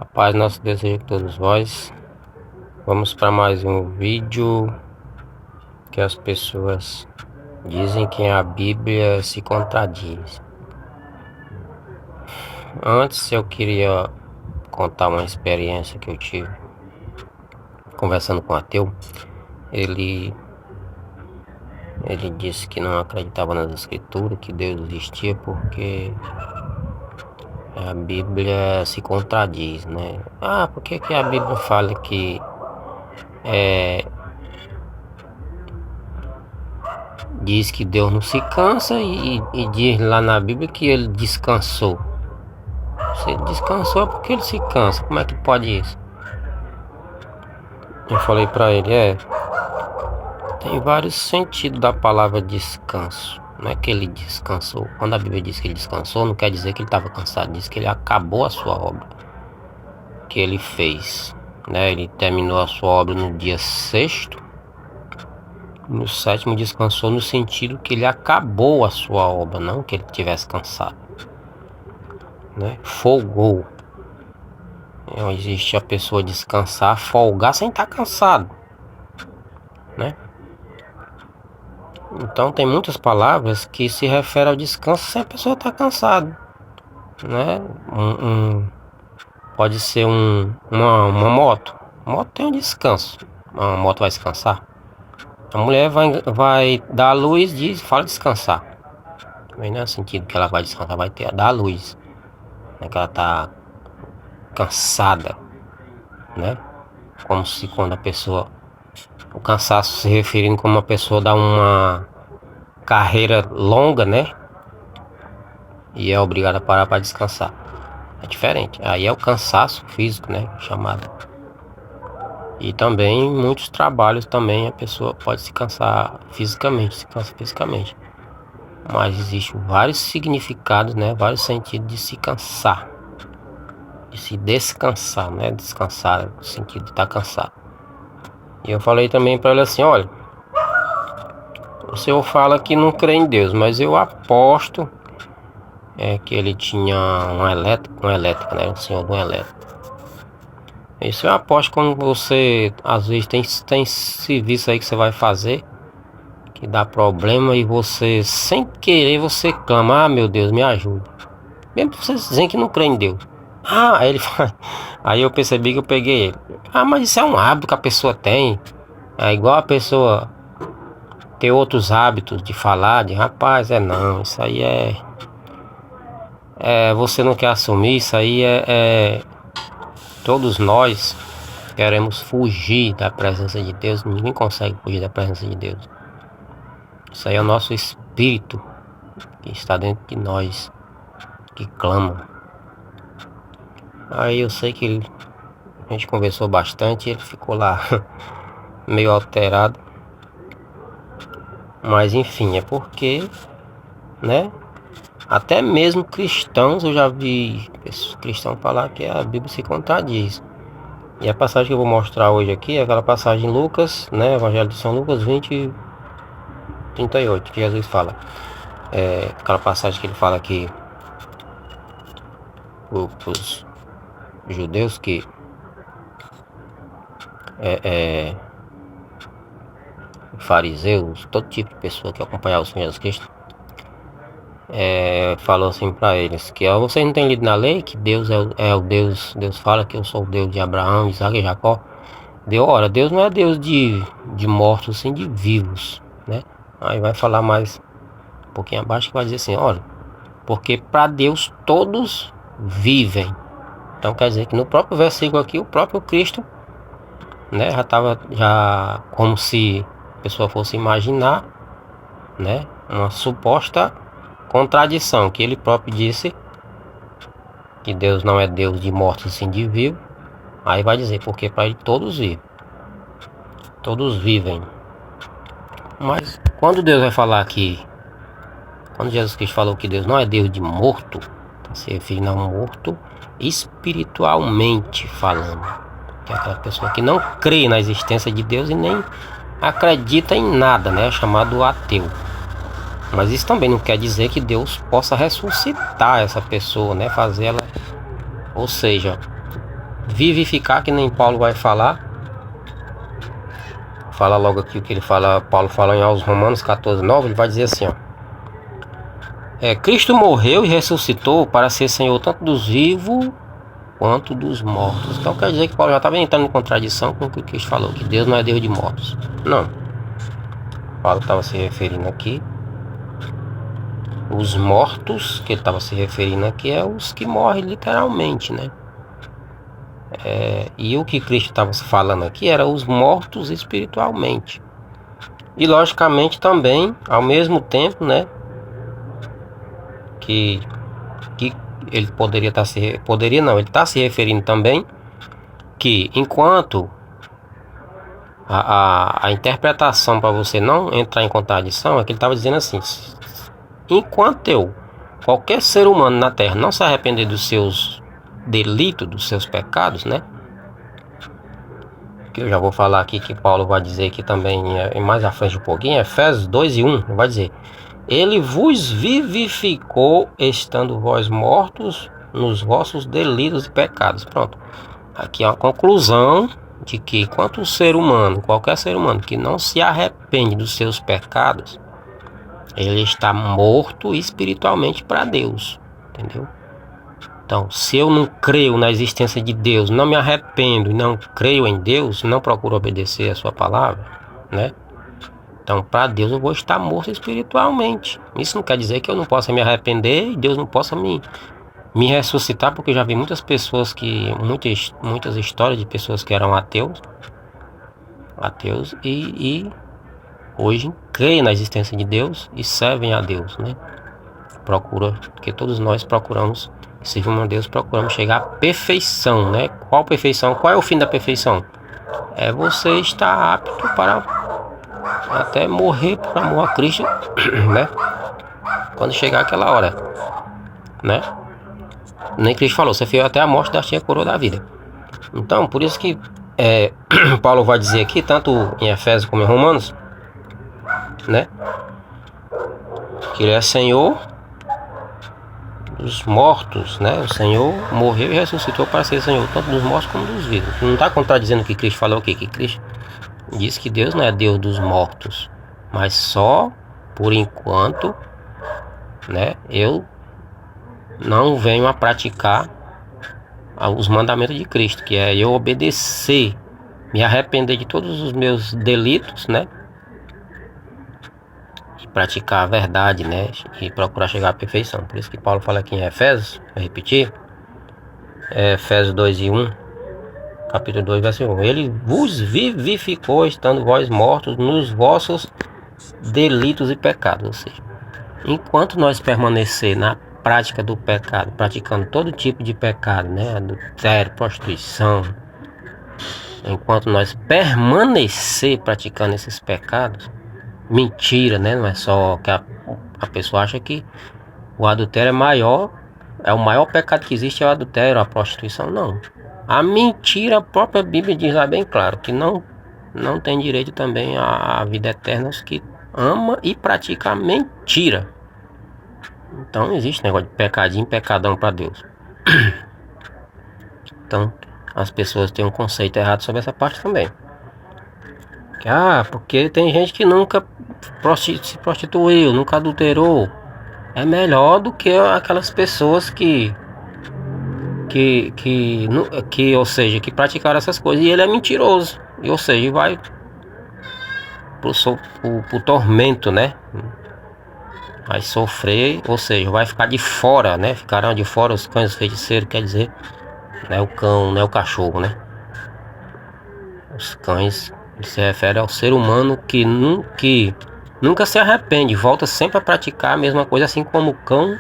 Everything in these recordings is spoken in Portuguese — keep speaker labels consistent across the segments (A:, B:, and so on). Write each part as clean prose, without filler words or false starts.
A: A paz nosso desejo a todos vós. Vamos para mais um vídeo que as pessoas dizem que a Bíblia se contradiz. Antes eu queria contar uma experiência que eu tive conversando com um ateu. Ele disse que não acreditava nas escrituras, que Deus existia porque a Bíblia se contradiz, né? Por que a Bíblia fala que diz que Deus não se cansa e diz lá na Bíblia que ele descansou? Se ele descansou é porque ele se cansa. Como é que pode isso? Eu falei pra ele, tem vários sentidos da palavra descanso. Não é que ele descansou. Quando a Bíblia diz que ele descansou, não quer dizer que ele estava cansado. Diz que ele acabou a sua obra que ele fez, né? Ele terminou a sua obra no dia 6º. No 7º descansou no sentido que ele acabou a sua obra, não que ele tivesse cansado, né? Folgou. Não existe a pessoa descansar, folgar sem estar cansado, né? Então tem muitas palavras que se referem ao descanso sem a pessoa estar cansada, né? Pode ser uma moto. A moto tem um descanso. A moto vai descansar. A mulher vai dar a luz, fala descansar. Também não é sentido que ela vai descansar, vai dar a luz, né? Que ela tá cansada, né? Como se quando a pessoa, o cansaço se referindo como uma pessoa dá uma carreira longa, né? E é obrigada a parar para descansar. É diferente. Aí é o cansaço físico, né? Chamado. E também muitos trabalhos também a pessoa pode se cansar fisicamente, se cansa fisicamente. Mas existem vários significados, né? Vários sentidos de se cansar, de se descansar, né? Descansar no sentido de estar cansado. E eu falei também para ele assim, olha, o senhor fala que não crê em Deus, mas eu aposto que ele tinha uma elétrica, né? O senhor de uma elétrica. Isso eu aposto quando você, às vezes, tem serviço aí que você vai fazer que dá problema e você, sem querer, você clama, meu Deus, me ajuda. Mesmo você dizendo que não crê em Deus. Aí ele fala. Aí eu percebi que eu peguei ele. Mas isso é um hábito que a pessoa tem. É igual a pessoa ter outros hábitos de falar, rapaz, não, isso aí você não quer assumir, isso aí todos nós queremos fugir da presença de Deus, ninguém consegue fugir da presença de Deus. Isso aí é o nosso espírito que está dentro de nós, que clama. Aí eu sei que a gente conversou bastante, ele ficou lá meio alterado. Mas enfim, é porque, né? Até mesmo cristãos, eu já vi cristãos falar que a Bíblia se contradiz. E a passagem que eu vou mostrar hoje aqui é aquela passagem em Lucas, né? Evangelho de São Lucas 20:38, que Jesus fala. Aquela passagem que ele fala que os judeus que fariseus, todo tipo de pessoa que acompanhava o Senhor Jesus Cristo, falou assim para eles que vocês não têm lido na lei que Deus é o Deus. Deus fala que eu sou o Deus de Abraão, Isaac e Jacó. Deus não é Deus de mortos, sim de vivos, né? Aí vai falar mais um pouquinho abaixo que vai dizer assim, olha, porque para Deus todos vivem. Então quer dizer que no próprio versículo aqui o próprio Cristo, né, já como se a pessoa fosse imaginar, né, uma suposta contradição, que ele próprio disse que Deus não é Deus de mortos, sim de vivos. Aí vai dizer, porque para ele todos vivem. Mas quando Deus vai falar aqui, quando Jesus Cristo falou que Deus não é Deus de morto, se refere a um morto espiritualmente falando, que é aquela pessoa que não crê na existência de Deus e nem acredita em nada, né? É chamado ateu. Mas isso também não quer dizer que Deus possa ressuscitar essa pessoa, né? Fazer ela, ou seja, vivificar, que nem Paulo vai falar. Fala logo aqui o que ele fala, Paulo fala em aos Romanos 14:9, ele vai dizer assim, ó. Cristo morreu e ressuscitou para ser Senhor tanto dos vivos quanto dos mortos. Então quer dizer que Paulo já estava entrando em contradição com o que Cristo falou, que Deus não é Deus de mortos. Não. Paulo estava se referindo aqui. Os mortos que ele estava se referindo aqui é os que morrem literalmente, né? E o que Cristo estava falando aqui era os mortos espiritualmente. E logicamente também, ao mesmo tempo, né? Que ele poderia estar ele está se referindo também que enquanto a interpretação para você não entrar em contradição é que ele estava dizendo assim: enquanto qualquer ser humano na Terra não se arrepender dos seus delitos, dos seus pecados, né? Que eu já vou falar aqui que Paulo vai dizer que também mais à frente um pouquinho, Efésios 2:1, vai dizer: Ele vos vivificou estando vós mortos nos vossos delitos e pecados. Pronto. Aqui é uma conclusão de que enquanto o ser humano, qualquer ser humano que não se arrepende dos seus pecados, ele está morto espiritualmente para Deus, entendeu? Então, se eu não creio na existência de Deus, não me arrependo e não creio em Deus, não procuro obedecer a sua palavra, né? Então, para Deus eu vou estar morto espiritualmente. Isso não quer dizer que eu não possa me arrepender e Deus não possa me ressuscitar, porque eu já vi muitas pessoas muitas histórias de pessoas que eram ateus e hoje creem na existência de Deus e servem a Deus, né? Porque todos nós procuramos, servimos a Deus, procuramos chegar à perfeição, né? Qual perfeição? Qual é o fim da perfeição? É você estar apto para até morrer por amor a Cristo, né? Quando chegar aquela hora, né? Nem Cristo falou, você fiel até a morte, dar-te a coroa da vida. Então, por isso que Paulo vai dizer aqui, tanto em Efésios como em Romanos, né? Que ele é Senhor dos mortos, né? O Senhor morreu e ressuscitou para ser Senhor tanto dos mortos como dos vivos. Não está contradizendo o que Cristo falou aqui, que Cristo diz que Deus não é Deus dos mortos, mas só por enquanto, né? Eu não venho a praticar os mandamentos de Cristo, que é eu obedecer, me arrepender de todos os meus delitos, né? E praticar a verdade, né? E procurar chegar à perfeição. Por isso que Paulo fala aqui em Efésios, vou repetir, Efésios 2:1, capítulo 2, versículo 1. Ele vos vivificou estando vós mortos nos vossos delitos e pecados. Ou seja, enquanto nós permanecer na prática do pecado, praticando todo tipo de pecado, né? Adultério, prostituição, enquanto nós permanecer praticando esses pecados, mentira, né? Não é só que a pessoa acha que o adultério é o maior pecado que existe é o adultério, a prostituição. Não. A mentira, a própria Bíblia diz lá bem claro que não tem direito também à vida eterna os que ama e pratica a mentira. Então não existe negócio de pecadinho, pecadão para Deus. Então as pessoas têm um conceito errado sobre essa parte também. Porque tem gente que nunca se prostituiu, nunca adulterou. É melhor do que aquelas pessoas que ou seja, que praticaram essas coisas. E ele é mentiroso. Ou seja, vai pro tormento, né? Vai sofrer, ou seja, vai ficar de fora, né? Ficarão de fora os cães, os feiticeiros, quer dizer, não é o cão, não é o cachorro, né? Os cães se refere ao ser humano que nunca se arrepende, volta sempre a praticar a mesma coisa, assim como o cão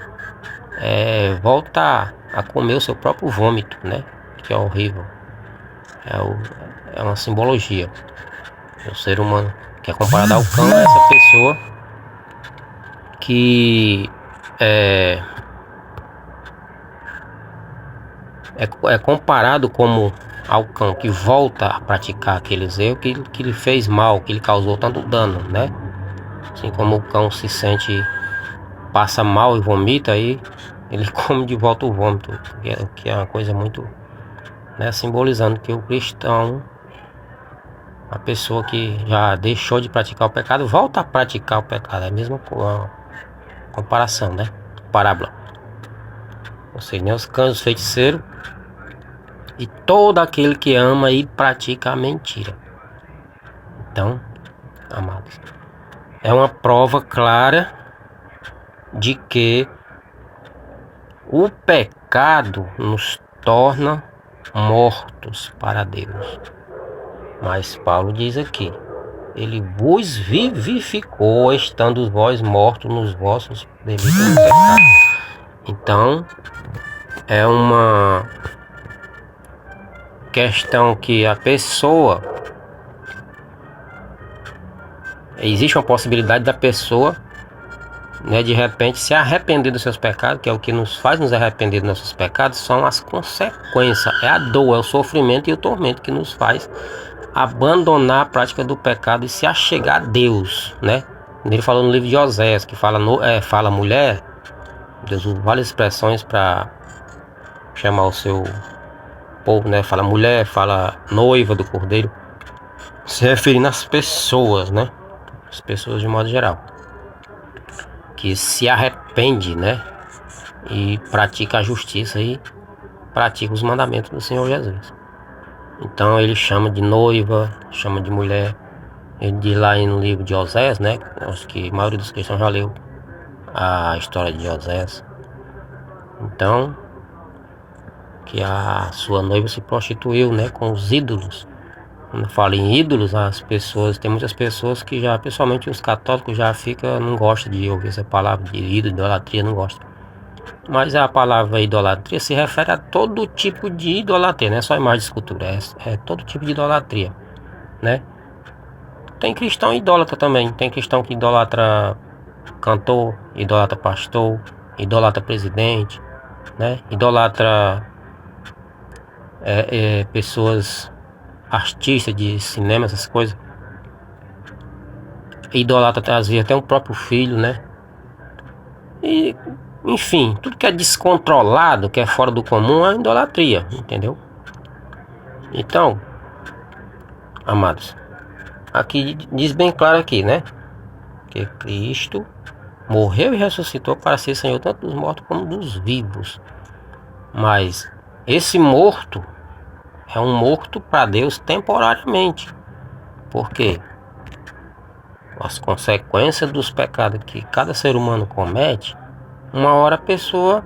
A: volta a comer o seu próprio vômito, né? Que é horrível. É uma simbologia. O ser humano que é comparado ao cão é essa pessoa que é comparado como ao cão que volta a praticar aqueles erros que lhe fez mal, que lhe causou tanto dano, né? Assim como o cão passa mal e vomita, aí ele come de volta o vômito, que é uma coisa muito né? Simbolizando que o cristão, a pessoa que já deixou de praticar o pecado, volta a praticar o pecado. É a mesma comparação, né? Parábola. Ou seja, né? Os cães, os feiticeiros e todo aquele que ama e pratica a mentira. Então, amados, é uma prova clara de que o pecado nos torna mortos para Deus. Mas Paulo diz aqui: ele vos vivificou, estando vós mortos nos vossos delitos e pecados. Então, é uma questão que a pessoa... Existe uma possibilidade da pessoa, né, de repente se arrepender dos seus pecados, que é o que nos faz nos arrepender dos nossos pecados, são as consequências, é a dor, é o sofrimento e o tormento que nos faz abandonar a prática do pecado e se achegar a Deus, né? Ele falou no livro de Oséias, que fala mulher. Deus usa várias expressões para chamar o seu povo, né? Fala mulher, fala noiva do cordeiro, se referindo às pessoas, né? As pessoas de modo geral, que se arrepende, né? E pratica a justiça e pratica os mandamentos do Senhor Jesus. Então ele chama de noiva, chama de mulher. Ele diz lá no livro de Oséias, né? Acho que a maioria dos cristãos já leu a história de Oséias. Então, que a sua noiva se prostituiu, né, com os ídolos. Quando falo em ídolos, tem muitas pessoas que já, pessoalmente os católicos, não gostam de ouvir essa palavra de ídolo, idolatria, não gostam. Mas a palavra idolatria se refere a todo tipo de idolatria, não é só imagem de escultura, é todo tipo de idolatria, né? Tem cristão idólatra também, tem cristão que idolatra cantor, idolatra pastor, idolatra presidente, né? Idolatra pessoas, artistas de cinema, essas coisas. Idolatra às vezes até o próprio filho, né? E, enfim, tudo que é descontrolado, que é fora do comum, é idolatria, entendeu? Então, amados, aqui diz bem claro aqui, né? Que Cristo morreu e ressuscitou para ser Senhor tanto dos mortos como dos vivos. Mas esse morto é um morto para Deus temporariamente. Por quê? As consequências dos pecados que cada ser humano comete, uma hora a pessoa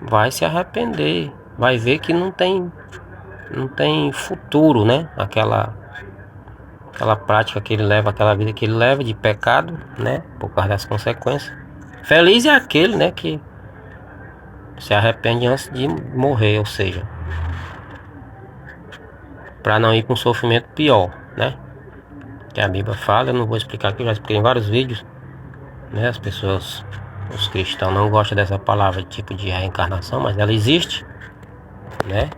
A: vai se arrepender, vai ver que não tem futuro, né? Aquela prática que ele leva, aquela vida que ele leva de pecado, né? Por causa das consequências. Feliz é aquele, né, que se arrepende antes de morrer, ou seja, para não ir para um sofrimento pior, né? Que a Bíblia fala, eu não vou explicar aqui, eu já expliquei em vários vídeos, né? As pessoas, os cristãos não gostam dessa palavra de tipo de reencarnação, mas ela existe, né?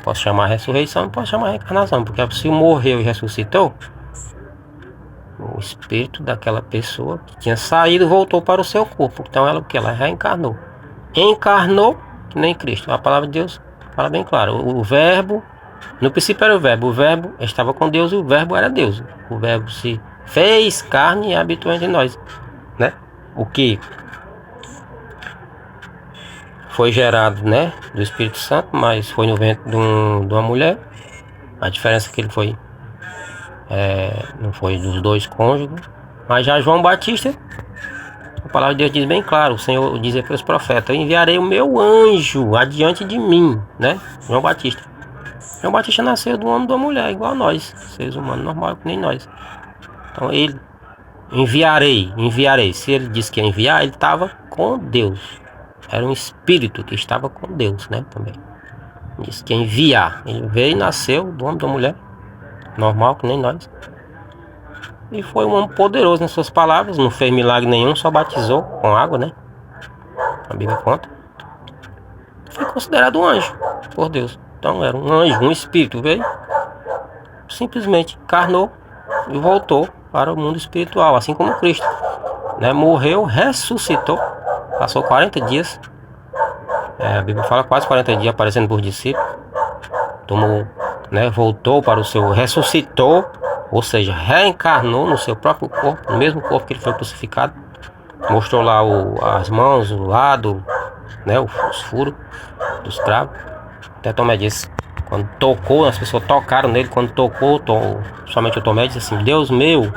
A: Posso chamar ressurreição, posso chamar reencarnação, porque se morreu e ressuscitou, o espírito daquela pessoa que tinha saído voltou para o seu corpo. Então ela reencarnou. Encarnou que nem Cristo. A palavra de Deus fala bem claro. O verbo, no princípio era o verbo estava com Deus e o verbo era Deus. O verbo se fez carne e habitou entre nós, né? O que foi gerado, né, do Espírito Santo, mas foi no ventre de uma mulher. A diferença é que ele foi não foi dos dois cônjuges. Mas já João Batista, a palavra de Deus diz bem claro, o Senhor dizia para os profetas: eu enviarei o meu anjo adiante de mim, né? João Batista nasceu do homem e de uma mulher, igual a nós, seres humanos normais, que nem nós. Então ele, enviarei. Se ele disse que ia enviar, ele estava com Deus. Era um espírito que estava com Deus, né? Também disse que ia enviar. Ele veio e nasceu do homem e de uma mulher, normal, que nem nós. E foi um homem poderoso nas suas palavras, não fez milagre nenhum, só batizou com água, né? A Bíblia conta. Foi considerado um anjo por Deus. Então era um anjo, um espírito, veio, simplesmente encarnou e voltou para o mundo espiritual, assim como Cristo, né? Morreu, ressuscitou, passou 40 dias, a Bíblia fala quase 40 dias aparecendo por discípulos, tomou, né, voltou para o seu, ressuscitou, ou seja, reencarnou no seu próprio corpo, no mesmo corpo que ele foi crucificado, mostrou lá as mãos, o lado, né, os furos dos cravos. Até Tomé disse, quando tocou, as pessoas tocaram nele, quando tocou, somente o Tomé disse assim, Deus meu,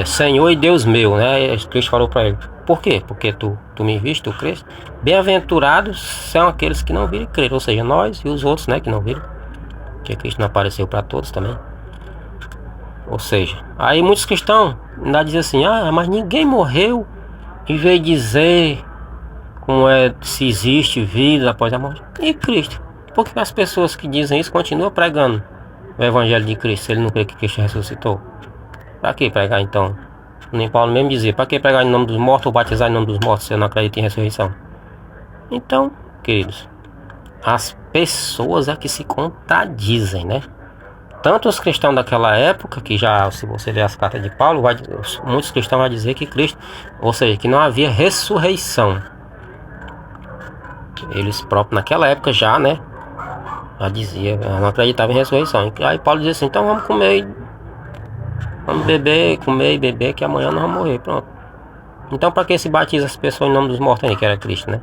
A: Senhor e Deus meu, né? Cristo falou para ele, por quê? Porque tu me viste, tu creste? Bem-aventurados são aqueles que não viram e creram, ou seja, nós e os outros, né, que não viram, porque Cristo não apareceu para todos também. Ou seja, aí muitos cristãos ainda dizem assim, mas ninguém morreu, e veio dizer como se existe vida após a morte. E Cristo? Porque as pessoas que dizem isso continuam pregando o evangelho de Cristo, se ele não crê que Cristo ressuscitou. Para que pregar então? Nem Paulo mesmo dizia, para que pregar em nome dos mortos ou batizar em nome dos mortos se eu não acredito em ressurreição? Então, queridos, as pessoas é que se contradizem, né? Tanto os cristãos daquela época, que já, se você ler as cartas de Paulo, muitos cristãos vão dizer que Cristo, ou seja, que não havia ressurreição. Eles próprios naquela época já, né? Já dizia, não acreditavam em ressurreição. Aí Paulo dizia assim, então vamos comer, vamos beber, comer e beber, que amanhã nós vamos morrer, pronto. Então para que se batiza as pessoas em nome dos mortos aí, que era Cristo, né?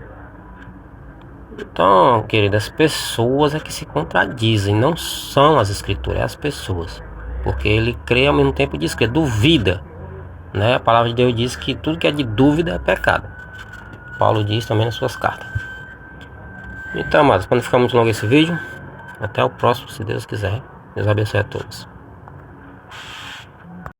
A: Então, queridas, as pessoas é que se contradizem, não são as escrituras, é as pessoas. Porque ele crê ao mesmo tempo diz que duvida, né? A palavra de Deus diz que tudo que é de dúvida é pecado. Paulo diz também nas suas cartas. Então, amados, para não ficar muito longo esse vídeo, até o próximo, se Deus quiser. Deus abençoe a todos.